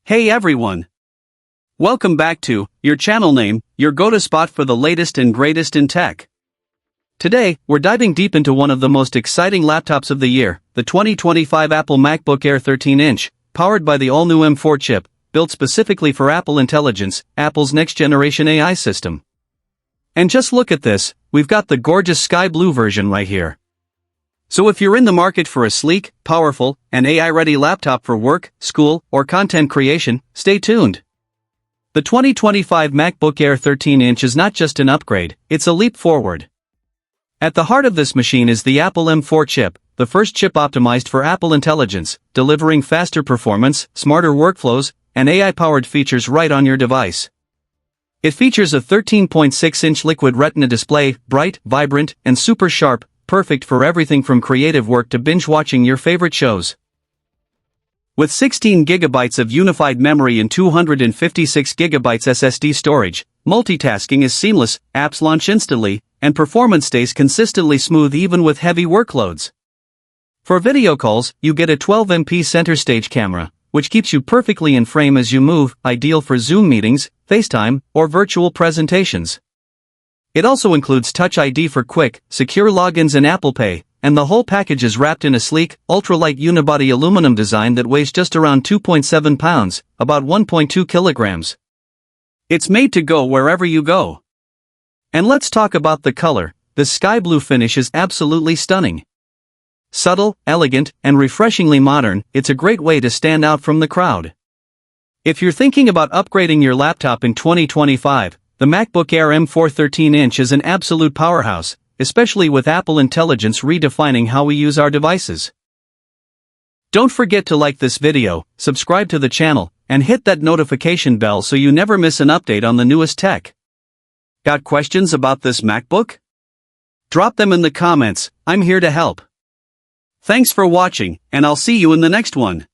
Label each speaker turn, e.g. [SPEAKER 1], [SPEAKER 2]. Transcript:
[SPEAKER 1] Hey everyone! Welcome back to your channel name, your go-to spot for the latest and greatest in tech. Today, we're diving deep into one of the most exciting laptops of the year, the 2025 Apple MacBook Air 13-inch, powered by the all-new M4 chip, built specifically for Apple Intelligence, Apple's next-generation AI system. And just look at this, we've got the gorgeous sky blue version right here. So if you're in the market for a sleek, powerful, and AI-ready laptop for work, school, or content creation, stay tuned. The 2025 MacBook Air 13-inch is not just an upgrade, it's a leap forward. At the heart of this machine is the Apple M4 chip, the first chip optimized for Apple Intelligence, delivering faster performance, smarter workflows, and AI-powered features right on your device. It features a 13.6-inch liquid retina display, bright, vibrant, and super sharp, perfect for everything from creative work to binge-watching your favorite shows. With 16 GB of unified memory and 256 GB SSD storage, multitasking is seamless, apps launch instantly, and performance stays consistently smooth even with heavy workloads. For video calls, you get a 12MP center stage camera, which keeps you perfectly in frame as you move, ideal for Zoom meetings, FaceTime, or virtual presentations. It also includes Touch ID for quick, secure logins and Apple Pay, and the whole package is wrapped in a sleek, ultralight unibody aluminum design that weighs just around 2.7 pounds, about 1.2 kilograms. It's made to go wherever you go. And let's talk about the color. The sky blue finish is absolutely stunning. Subtle, elegant, and refreshingly modern, it's a great way to stand out from the crowd. If you're thinking about upgrading your laptop in 2025, the MacBook Air M4 13-inch is an absolute powerhouse, especially with Apple Intelligence redefining how we use our devices. Don't forget to like this video, subscribe to the channel, and hit that notification bell so you never miss an update on the newest tech. Got questions about this MacBook? Drop them in the comments, I'm here to help. Thanks for watching, and I'll see you in the next one.